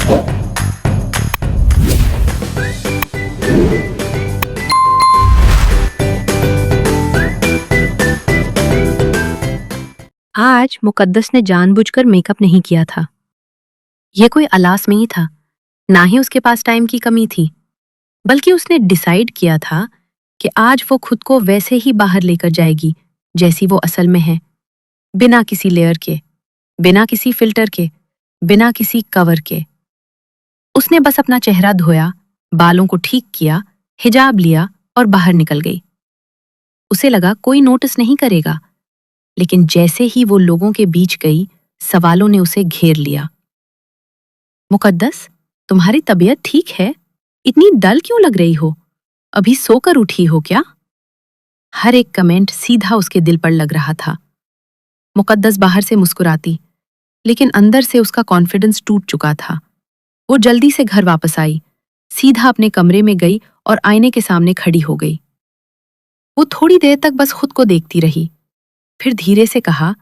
आज मुकद्दस ने जानबूझकर मेकअप नहीं किया था। यह कोई अलास नहीं था, ना ही उसके पास टाइम की कमी थी, बल्कि उसने डिसाइड किया था कि आज वो खुद को वैसे ही बाहर लेकर जाएगी जैसी वो असल में है, बिना किसी लेयर के, बिना किसी फिल्टर के, बिना किसी कवर के। उसने बस अपना चेहरा धोया, बालों को ठीक किया, हिजाब लिया और बाहर निकल गई। उसे लगा कोई नोटिस नहीं करेगा, लेकिन जैसे ही वो लोगों के बीच गई, सवालों ने उसे घेर लिया। मुकद्दस, तुम्हारी तबीयत ठीक है? इतनी डल क्यों लग रही हो? अभी सोकर उठी हो क्या? हर एक कमेंट सीधा उसके दिल पर लग रहा था। मुकद्दस बाहर से मुस्कुराती, लेकिन अंदर से उसका कॉन्फिडेंस टूट चुका था। वो जल्दी से घर वापस आई, सीधा अपने कमरे में गई और आईने के सामने खड़ी हो गई। वो थोड़ी देर तक बस खुद को देखती रही, फिर धीरे से कहा,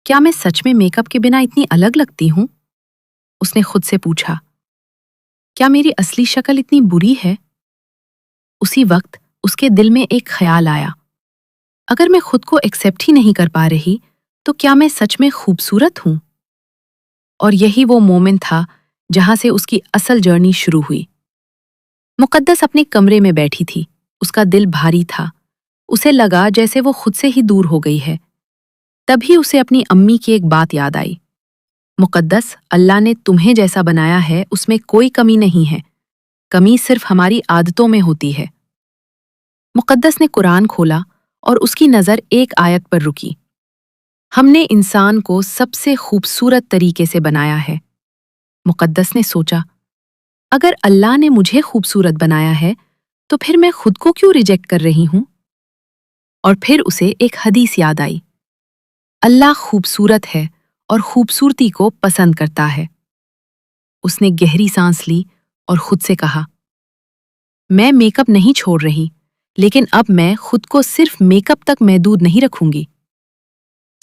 क्या मैं सच में मेकअप के बिना इतनी अलग लगती हूं? उसने खुद से पूछा। क्या मेरी असली शक्ल इतनी बुरी है? उसी वक्त उसके दिल में एक ख्याल आया, अगर मैं खुद को एक्सेप्ट ही नहीं कर पा रही, तो क्या मैं सच में खूबसूरत हूं? और यही वो मोमेंट था जहां से उसकी असल जर्नी शुरू हुई। मुकद्दस अपने कमरे में बैठी थी, उसका दिल भारी था। उसे लगा जैसे वो खुद से ही दूर हो गई है। तभी उसे अपनी अम्मी की एक बात याद आई। मुकद्दस, अल्लाह ने तुम्हें जैसा बनाया है उसमें कोई कमी नहीं है, कमी सिर्फ हमारी आदतों में होती है। मुकद्दस ने कुरान खोला और उसकी नज़र एक आयत पर रुकी। हमने इंसान को सबसे खूबसूरत तरीके से बनाया है। मुकद्दस ने सोचा, अगर अल्लाह ने मुझे खूबसूरत बनाया है, तो फिर मैं खुद को क्यों रिजेक्ट कर रही हूं? और फिर उसे एक हदीस याद आई, अल्लाह खूबसूरत है और खूबसूरती को पसंद करता है। उसने गहरी सांस ली और खुद से कहा, मैं मेकअप नहीं छोड़ रही, लेकिन अब मैं खुद को सिर्फ मेकअप तक महदूद नहीं रखूंगी।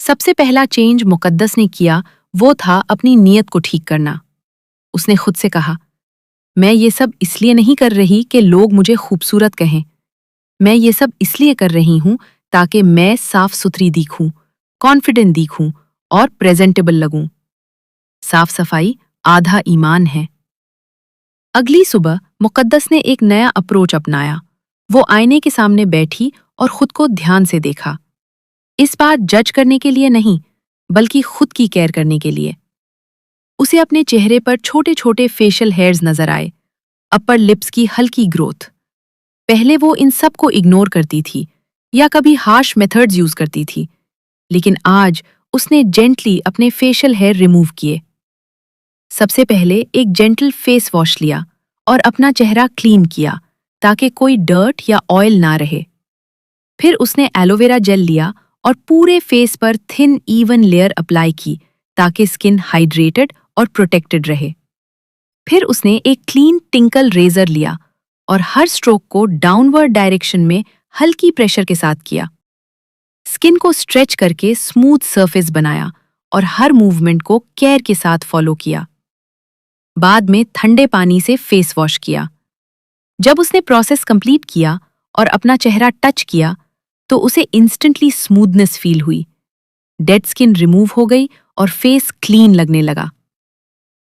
सबसे पहला चेंज मुकद्दस ने किया वो था अपनी नीयत को ठीक करना। उसने खुद से कहा, मैं ये सब इसलिए नहीं कर रही कि लोग मुझे खूबसूरत कहें, मैं ये सब इसलिए कर रही हूं ताकि मैं साफ सुथरी दिखूं, कॉन्फिडेंट दिखूं और प्रेजेंटेबल लगूं। साफ सफाई आधा ईमान है। अगली सुबह मुकद्दस ने एक नया अप्रोच अपनाया। वो आईने के सामने बैठी और खुद को ध्यान से देखा। इस बार जज करने के लिए नहीं, बल्कि खुद की केयर करने के लिए। उसे अपने चेहरे पर छोटे छोटे फेशियल हेयर्स नजर आए, अपर लिप्स की हल्की ग्रोथ। पहले वो इन सब को इग्नोर करती थी या कभी हार्श मेथड्स यूज करती थी, लेकिन आज उसने जेंटली अपने फेशियल हेयर रिमूव किए। सबसे पहले एक जेंटल फेस वॉश लिया और अपना चेहरा क्लीन किया ताकि कोई डर्ट या ऑयल ना रहे। फिर उसने एलोवेरा जेल लिया और पूरे फेस पर थिन इवन लेयर अप्लाई की ताकि स्किन हाइड्रेटेड और प्रोटेक्टेड रहे। फिर उसने एक क्लीन टिंकल रेजर लिया और हर स्ट्रोक को डाउनवर्ड डायरेक्शन में हल्की प्रेशर के साथ किया। स्किन को स्ट्रेच करके स्मूथ सरफेस बनाया और हर मूवमेंट को केयर के साथ फॉलो किया। बाद में ठंडे पानी से फेस वॉश किया। जब उसने प्रोसेस कंप्लीट किया और अपना चेहरा टच किया, तो उसे इंस्टेंटली स्मूथनेस फील हुई। डेड स्किन रिमूव हो गई और फेस क्लीन लगने लगा।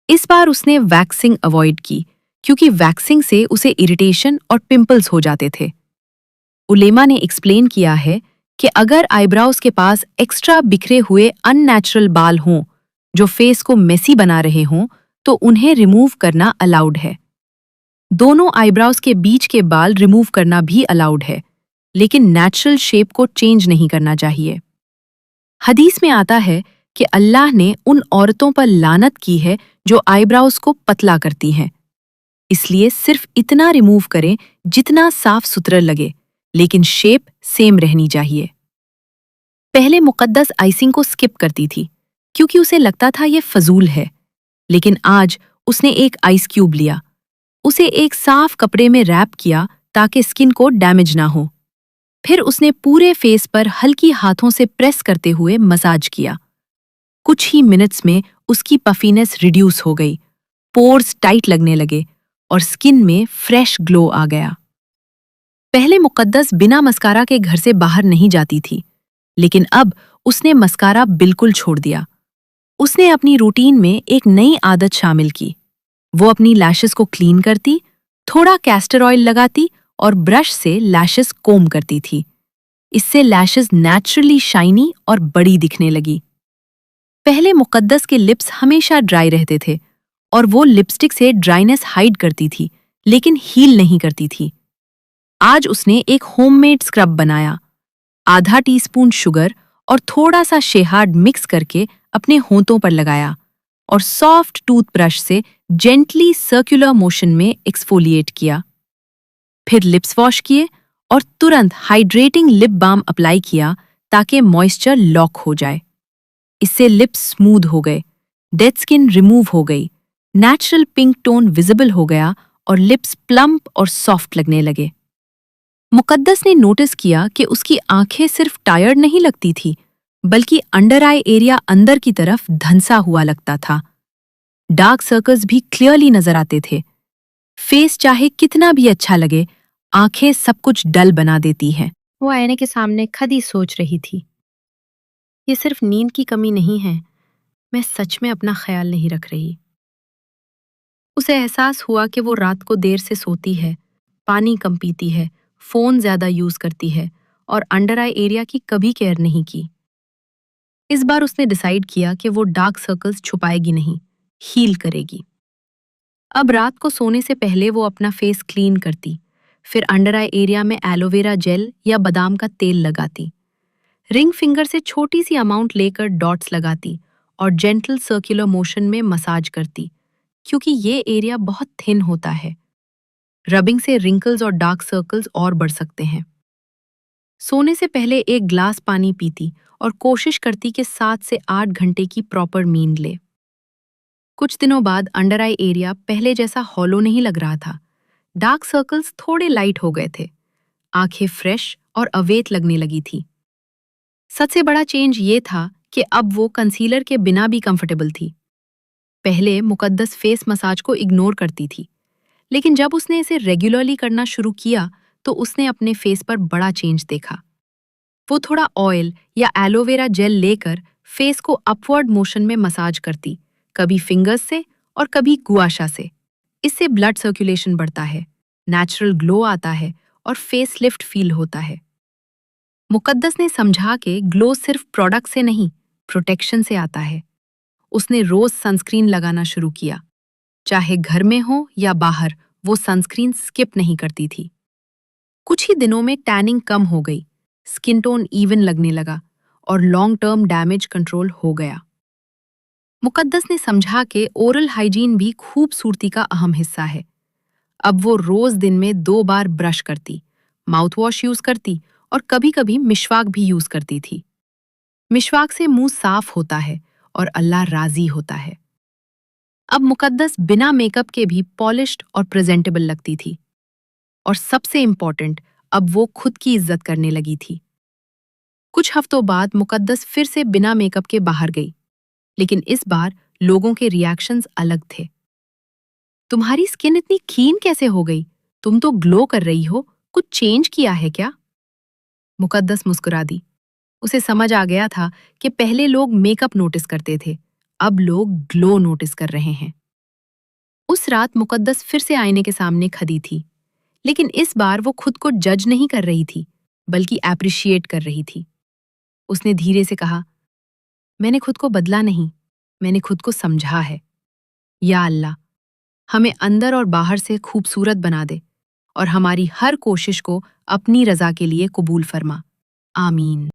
इस बार उसने वैक्सिंग अवॉइड की, क्योंकि वैक्सिंग से उसे इरिटेशन और पिंपल्स हो जाते थे। उलेमा ने एक्सप्लेन किया है कि अगर आईब्राउज के पास एक्स्ट्रा बिखरे हुए अननेचुरल बाल हों जो फेस को मेसी बना रहे हों, तो उन्हें रिमूव करना अलाउड है। दोनों आईब्राउज के बीच के बाल रिमूव करना भी अलाउड है, लेकिन नेचुरल शेप को चेंज नहीं करना चाहिए। हदीस में आता है कि अल्लाह ने उन औरतों पर लानत की है जो आईब्राउज को पतला करती हैं। इसलिए सिर्फ इतना रिमूव करें जितना साफ सुथरा लगे, लेकिन शेप सेम रहनी चाहिए। पहले मुकद्दस आइसिंग को स्किप करती थी, क्योंकि उसे लगता था ये फजूल है, लेकिन आज उसने एक आइस क्यूब लिया, उसे एक साफ कपड़े में रैप किया ताकि स्किन को डैमेज ना हो। फिर उसने पूरे फेस पर हल्की हाथों से प्रेस करते हुए मसाज किया। कुछ ही मिनट्स में उसकी पफीनेस रिड्यूस हो गई, पोर्स टाइट लगने लगे और स्किन में फ्रेश ग्लो आ गया। पहले मुकद्दस बिना मस्कारा के घर से बाहर नहीं जाती थी, लेकिन अब उसने मस्कारा बिल्कुल छोड़ दिया। उसने अपनी रूटीन में एक नई आदत शामिल की। वो अपनी लैशेस को क्लीन करती, थोड़ा कैस्टर ऑयल लगाती और ब्रश से लैशेस कोम करती थी। इससे लैशेस नेचुरली शाइनी और बड़ी दिखने लगी। पहले मुकद्दस के लिप्स हमेशा ड्राई रहते थे और वो लिपस्टिक से ड्राइनेस हाइड करती थी, लेकिन हील नहीं करती थी। आज उसने एक होममेड स्क्रब बनाया। आधा टीस्पून शुगर और थोड़ा सा शेहार्ड मिक्स करके अपने होंठों पर लगाया और सॉफ्ट टूथब्रश से जेंटली सर्कुलर मोशन में एक्सफोलिएट किया। फिर लिप्स वॉश किए और तुरंत हाइड्रेटिंग लिप बाम अप्लाई किया ताकि मॉइस्चर लॉक हो जाए। इससे लिप्स स्मूथ हो गए, डेड स्किन रिमूव हो गई, नेचुरल पिंक टोन विजिबल हो गया और लिप्स प्लम्प और सॉफ्ट लगने लगे। मुकद्दस ने नोटिस किया कि उसकी आंखें सिर्फ टायर्ड नहीं लगती थी, बल्कि अंडर आई एरिया अंदर की तरफ धंसा हुआ लगता था। डार्क सर्कल्स भी क्लियरली नजर आते थे। फेस चाहे कितना भी अच्छा लगे, आंखें सब कुछ डल बना देती हैं। वो आईने के सामने खड़ी सोच रही थी। ये सिर्फ नींद की कमी नहीं है, मैं सच में अपना ख्याल नहीं रख रही। उसे एहसास हुआ कि वो रात को देर से सोती है, पानी कम पीती है, फोन ज्यादा यूज करती है और अंडर आई एरिया की कभी केयर नहीं की। इस बार उसने डिसाइड किया कि वो डार्क सर्कल्स छुपाएगी नहीं, हील करेगी। अब रात को सोने से पहले वो अपना फेस क्लीन करती, फिर अंडर आई एरिया में एलोवेरा जेल या बादाम का तेल लगाती। रिंग फिंगर से छोटी सी अमाउंट लेकर डॉट्स लगाती और जेंटल सर्कुलर मोशन में मसाज करती, क्योंकि ये एरिया बहुत थिन होता है। रबिंग से रिंकल्स और डार्क सर्कल्स और बढ़ सकते हैं। सोने से पहले एक ग्लास पानी पीती और कोशिश करती कि 7 से 8 घंटे की प्रॉपर नींद ले। कुछ दिनों बाद अंडर आई एरिया पहले जैसा हॉलो नहीं लग रहा था। डार्क सर्कल्स थोड़े लाइट हो गए थे, आंखें फ्रेश और अवेट लगने लगी थी। सबसे बड़ा चेंज ये था कि अब वो कंसीलर के बिना भी कंफर्टेबल थी। पहले मुकद्दस फेस मसाज को इग्नोर करती थी, लेकिन जब उसने इसे रेगुलरली करना शुरू किया तो उसने अपने फेस पर बड़ा चेंज देखा। वो थोड़ा ऑयल या एलोवेरा जेल लेकर फेस को अपवर्ड मोशन में मसाज करती, कभी फिंगर्स से और कभी गुआशा से। इससे ब्लड सर्कुलेशन बढ़ता है, नेचुरल ग्लो आता है और फेस लिफ्ट फील होता है। मुकद्दस ने समझा कि ग्लो सिर्फ प्रोडक्ट से नहीं, प्रोटेक्शन से आता है। उसने रोज सनस्क्रीन लगाना शुरू किया। चाहे घर में हो या बाहर, वो सनस्क्रीन स्किप नहीं करती थी। कुछ ही दिनों में टैनिंग कम हो गई, स्किन टोन इवन लगने लगा और लॉन्ग टर्म डैमेज कंट्रोल हो गया। मुकद्दस ने समझा कि ओरल हाइजीन भी खूबसूरती का अहम हिस्सा है। अब वो रोज दिन में 2 बार ब्रश करती, माउथ वॉश यूज करती और कभी-कभी मिशवाक भी यूज करती थी। मिशवाक से मुंह साफ होता है और अल्लाह राजी होता है। अब मुकद्दस बिना मेकअप के भी पॉलिश्ड और प्रेजेंटेबल लगती थी। और सबसे इम्पोर्टेंट, अब वो खुद की इज्जत करने लगी थी। कुछ हफ्तों बाद मुकद्दस फिर से बिना मेकअप के बाहर गई, लेकिन इस बार लोगों के रिएक्शंस अलग थे। तुम्हारी स्किन इतनी क्लीन कैसे हो गई? तुम तो ग्लो कर रही हो, कुछ चेंज किया है क्या? मुकद्दस मुस्कुरा दी। उसे समझ आ गया था कि पहले लोग मेकअप नोटिस करते थे, अब लोग ग्लो नोटिस कर रहे हैं। उस रात मुकद्दस फिर से आईने के सामने खड़ी थी, लेकिन इस बार वो खुद को जज नहीं कर रही थी, बल्कि एप्रिशिएट कर रही थी। उसने धीरे से कहा, मैंने खुद को बदला नहीं, मैंने खुद को समझा है। या अल्लाह, हमें अंदर और बाहर से खूबसूरत बना दे और हमारी हर कोशिश को अपनी रजा के लिए कबूल फरमा। आमीन।